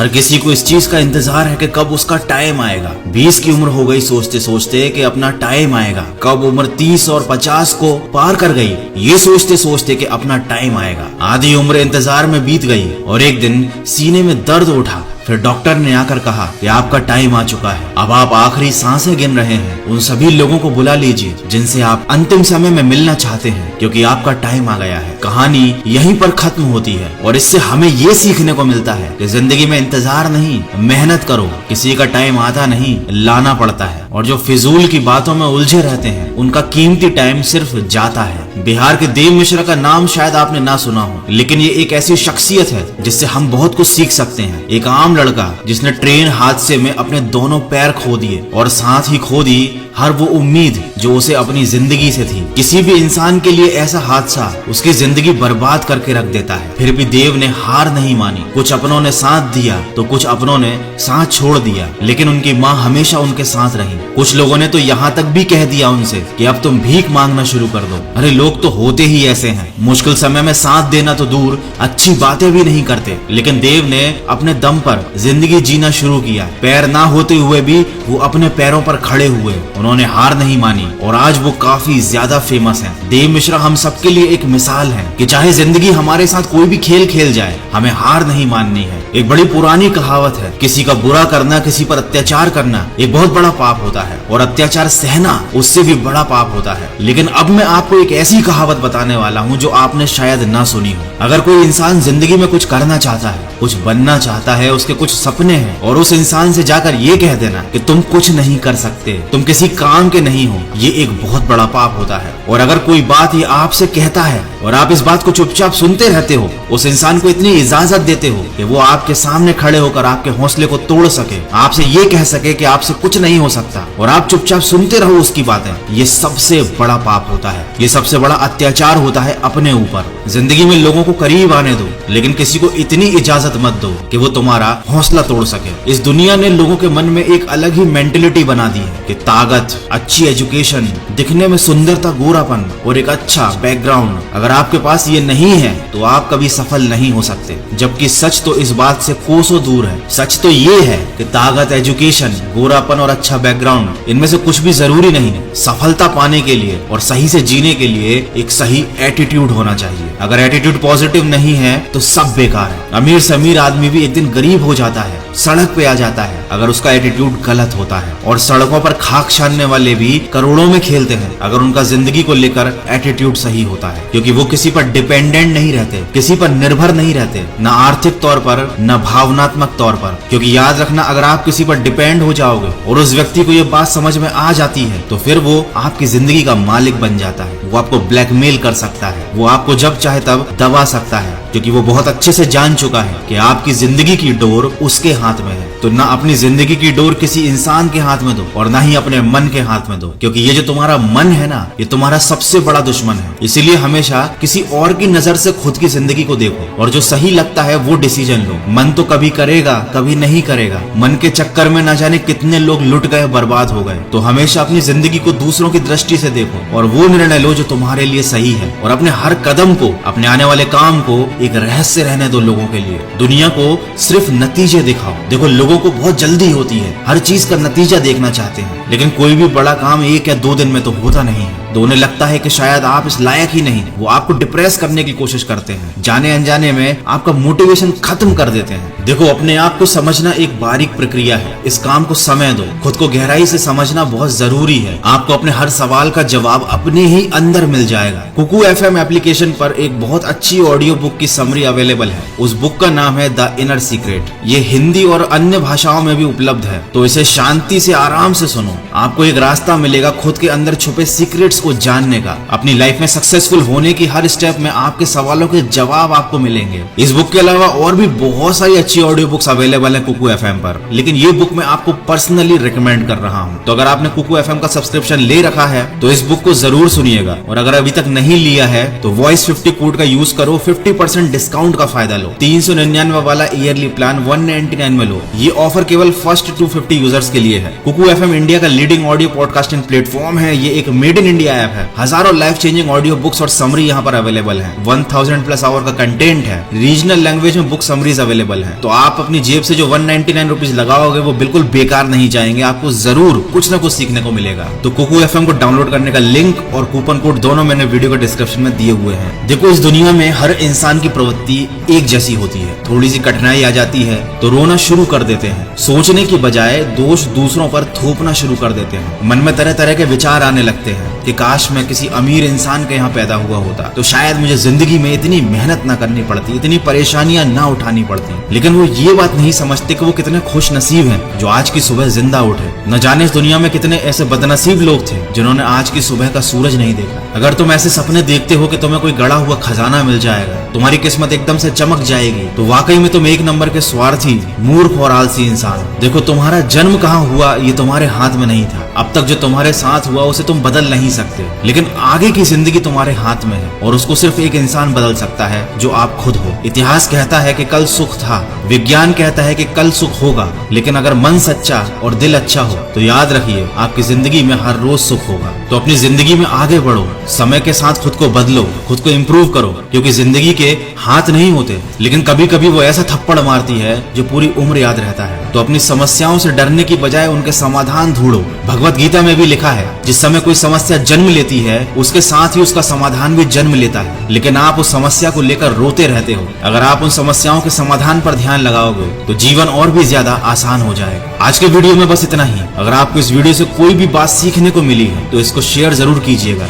हर किसी को इस चीज का इंतजार है कि कब उसका टाइम आएगा। 20 की उम्र हो गई सोचते सोचते कि अपना टाइम आएगा। कब उम्र 30 और 50 को पार कर गई ये सोचते सोचते कि अपना टाइम आएगा। आधी उम्र इंतजार में बीत गई और एक दिन सीने में दर्द उठा। फिर डॉक्टर ने आकर कहा कि आपका टाइम आ चुका है, अब आप आखिरी सांसें गिन रहे हैं। उन सभी लोगों को बुला लीजिए जिनसे आप अंतिम समय में मिलना चाहते हैं, क्योंकि आपका टाइम आ गया है। कहानी यहीं पर खत्म होती है और इससे हमें ये सीखने को मिलता है कि जिंदगी में इंतजार नहीं, मेहनत करो। किसी का टाइम आता नहीं, लाना पड़ता है। और जो फिजूल की बातों में उलझे रहते हैं उनका कीमती टाइम सिर्फ जाता है। बिहार के देव मिश्रा का नाम शायद आपने ना सुना हो, लेकिन ये एक ऐसी शख्सियत है जिससे हम बहुत कुछ सीख सकते हैं। एक आम लड़का जिसने ट्रेन हादसे में अपने दोनों पैर खो दिए और साथ ही खो दी हर वो उम्मीद जो उसे अपनी जिंदगी से थी। किसी भी इंसान के लिए ऐसा हादसा उसकी जिंदगी बर्बाद करके रख देता है। फिर भी देव ने हार नहीं मानी। कुछ अपनों ने साथ दिया तो कुछ अपनों ने साथ छोड़ दिया, लेकिन उनकी माँ हमेशा उनके साथ रही। कुछ लोगों ने तो यहाँ तक भी कह दिया उनसे कि अब तुम भीख मांगना शुरू कर दो। अरे लोग तो होते ही ऐसे हैं, मुश्किल समय में साथ देना तो दूर, अच्छी बातें भी नहीं करते। लेकिन देव ने अपने दम पर जिंदगी जीना शुरू किया। पैर ना होते हुए भी वो अपने पैरों पर खड़े हुए। उन्होंने हार नहीं मानी और आज वो काफी ज्यादा फेमस हैं। देव मिश्रा हम सबके लिए एक मिसाल है कि चाहे जिंदगी हमारे साथ कोई भी खेल खेल जाए, हमें हार नहीं माननी है। एक बड़ी पुरानी कहावत है, किसी का बुरा करना, किसी पर अत्याचार करना एक बहुत बड़ा पाप होता है और अत्याचार सहना उससे भी बड़ा पाप होता है। लेकिन अब मैं आपको एक ऐसी कहावत बताने वाला हूँ जो आपने शायद ना सुनी हो। अगर कोई इंसान जिंदगी में कुछ करना चाहता है, कुछ बनना चाहता है, उसके कुछ सपने हैं, और उस इंसान से जाकर ये कह देना कि तुम कुछ नहीं कर सकते, तुम किसी काम के नहीं हो, ये एक बहुत बड़ा पाप होता है। और अगर कोई बात ये आपसे कहता है और आप इस बात को चुपचाप सुनते रहते हो, उस इंसान को इतनी इजाजत देते हो कि वो आपके सामने खड़े होकर आपके हौसले को तोड़ सके, आपसे ये कह सके कि आपसे कुछ नहीं हो सकता, और आप चुपचाप सुनते रहो उसकी बातें, ये सबसे बड़ा पाप होता है। ये सबसे बड़ा अत्याचार होता है अपने ऊपर। जिंदगी में लोगों को करीब आने दो, लेकिन किसी को इतनी इजाजत मत दो कि वो तुम्हारा हौसला तोड़ सके। इस दुनिया ने लोगों के मन में एक अलग ही मेंटेलिटी बना दी है कि ताकत, अच्छी एजुकेशन, दिखने में सुंदरता, गोरापन और एक अच्छा बैकग्राउंड, अगर आपके पास ये नहीं है तो आप कभी सफल नहीं हो सकते। जबकि सच तो इस बात से कोसों दूर है। सच तो ये है कि ताकत, एजुकेशन, गोरापन और अच्छा बैकग्राउंड, इनमें से कुछ भी जरूरी नहीं है। सफलता पाने के लिए और सही से जीने के लिए एक सही एटीट्यूड होना चाहिए। अगर एटीट्यूड पॉजिटिव नहीं है तो सब बेकार है। अमीर से अमीर आदमी भी एक दिन गरीब हो जाता है, सड़क पे आ जाता है, अगर उसका एटीट्यूड गलत होता है। और सड़कों पर खाक छानने वाले भी करोड़ों में खेलते हैं अगर उनका जिंदगी को लेकर एटीट्यूड सही होता है, क्योंकि वो किसी पर डिपेंडेंट नहीं रहते, किसी पर निर्भर नहीं रहते, न आर्थिक तौर पर न भावनात्मक तौर पर। क्योंकि याद रखना, अगर आप किसी पर डिपेंड हो जाओगे और उस व्यक्ति को ये बात समझ में आ जाती है तो फिर वो आपकी जिंदगी का मालिक बन जाता है। वो आपको ब्लैकमेल कर सकता है, वो आपको जब चाहे तब दबा सकता है, क्योंकि वो बहुत अच्छे से जान चुका है कि आपकी जिंदगी की डोर उसके हाथ में है। तो ना अपनी जिंदगी की डोर किसी इंसान के हाथ में दो और ना ही अपने मन के हाथ में दो, क्योंकि ये जो तुम्हारा मन है ना, ये तुम्हारा सबसे बड़ा दुश्मन है। इसीलिए हमेशा किसी और की नजर से खुद की जिंदगी को देखो और जो सही लगता है वो डिसीजन लो। मन तो कभी करेगा, कभी नहीं करेगा। मन के चक्कर में ना जाने कितने लोग लुट गए, बर्बाद हो गए। तो हमेशा अपनी जिंदगी को दूसरों की दृष्टि से देखो और वो निर्णय लो जो तुम्हारे लिए सही है। और अपने हर कदम को, अपने आने वाले काम को एक रहस्य रहने दो लोगों के लिए। दुनिया को सिर्फ नतीजे दिखाओ। देखो, लोगों को बहुत जल्दी होती है, हर चीज का नतीजा देखना चाहते हैं, लेकिन कोई भी बड़ा काम 1 या 2 दिन में तो होता नहीं है। तो उन्हें लगता है कि शायद आप इस लायक ही नहीं, वो आपको डिप्रेस करने की कोशिश करते हैं, जाने अनजाने में आपका मोटिवेशन खत्म कर देते हैं। देखो, अपने आप को समझना एक बारीक प्रक्रिया है। इस काम को समय दो, खुद को गहराई से समझना बहुत जरूरी है। आपको अपने हर सवाल का जवाब अपने ही अंदर मिल जाएगा। कुकू FM एप्लीकेशन पर एक बहुत अच्छी ऑडियो बुक की समरी अवेलेबल है। उस बुक का नाम है द इनर सीक्रेट। ये हिंदी और अन्य भाषाओं में भी उपलब्ध है, तो इसे शांति से आराम से सुनो। आपको एक रास्ता मिलेगा खुद के अंदर छुपे सीक्रेट्स को जानने का। अपनी लाइफ में सक्सेसफुल होने की हर स्टेप में आपके सवालों के जवाब आपको मिलेंगे। इस बुक के अलावा और भी बहुत सारी अच्छी ऑडियो बुक्स अवेलेबल है कुकू FM पर, लेकिन ये बुक मैं आपको पर्सनली रिकमेंड कर रहा हूँ। तो अगर आपने कुकू FM का सब्सक्रिप्शन ले रखा है तो इस बुक को जरूर सुनिएगा, और अगर अभी तक नहीं लिया है तो वॉइस 50 कोड का यूज करो, 50% डिस्काउंट का फायदा लो। 399 वाला ईयरली प्लान 199 में लो। ये ये ऑफर केवल फर्स्ट 250 यूजर्स के लिए है। कुकू एफएम इंडिया का लीडिंग ऑडियो पॉडकास्टिंग प्लेटफॉर्म है। ये एक मेड इन इंडिया ऐप है। हजारों लाइफ चेंजिंग ऑडियो बुक्स और समरी यहाँ पर अवेलेबल है। 1000 प्लस आवर का कंटेंट है। रीजनल लैंग्वेज में बुक समरीज अवेलेबल है। तो आप अपनी जेब से जो 199 रुपीज लगाओगे वो बिल्कुल बेकार नहीं जाएंगे। आपको जरूर कुछ न कुछ सीखने को मिलेगा। तो कुकू एफएम को डाउनलोड करने का लिंक और कूपन कोड दोनों मैंने वीडियो के डिस्क्रिप्शन में दिए हुए हैं। देखो, इस दुनिया में हर इंसान की प्रवृत्ति एक जैसी होती है। थोड़ी सी कठिनाई आ जाती है तो रोना शुरू कर देते हैं। सोचने की बजाय दोष दूसरों पर थोपना शुरू कर देते हैं। मन में तरह तरह के विचार आने लगते हैं कि काश मैं किसी अमीर इंसान के यहाँ पैदा हुआ होता तो शायद मुझे जिंदगी में इतनी मेहनत ना करनी पड़ती, इतनी परेशानियां ना उठानी पड़ती। लेकिन वो ये बात नहीं समझते कि वो कितने खुश नसीब हैं जो आज की सुबह जिंदा उठे। न जाने इस दुनिया में कितने ऐसे बदनसीब लोग थे जिन्होंने आज की सुबह का सूरज नहीं देखा। अगर तुम ऐसे सपने देखते हो कि तुम्हें कोई गड़ा हुआ खजाना मिल जाएगा, तुम्हारी किस्मत एकदम से चमक जाएगी, तो वाकई में तुम एक नंबर के स्वार्थी, मूर्ख और आलसी इंसान हो। देखो, तुम्हारा जन्म कहाँ हुआ ये तुम्हारे हाथ में नहीं था। अब तक जो तुम्हारे साथ हुआ उसे तुम बदल नहीं सकते, लेकिन आगे की जिंदगी तुम्हारे हाथ में है और उसको सिर्फ एक इंसान बदल सकता है जो आप खुद हो। इतिहास कहता है कि कल सुख था, विज्ञान कहता है कि कल सुख होगा, लेकिन अगर मन सच्चा और दिल अच्छा हो तो याद रखिए आपकी जिंदगी में हर रोज सुख होगा। तो अपनी जिंदगी में आगे बढ़ो, समय के साथ खुद को बदलो, खुद को इम्प्रूव करो, क्योंकि जिंदगी के हाथ नहीं होते, लेकिन कभी कभी वो ऐसा थप्पड़ मारती है जो पूरी उम्र याद रहता है। तो अपनी समस्याओं से डरने की बजाय उनके समाधान ढूंढो। भगवत गीता में भी लिखा है, जिस समय कोई समस्या जन्म लेती है उसके साथ ही उसका समाधान भी जन्म लेता है, लेकिन आप उस समस्या को लेकर रोते रहते हो। अगर आप उन समस्याओं के समाधान पर ध्यान लगाओगे तो जीवन और भी ज्यादा आसान हो जाएगा। आज के वीडियो में बस इतना ही। अगर आपको इस वीडियो से कोई भी बात सीखने को मिली है तो इसको शेयर जरूर कीजिएगा।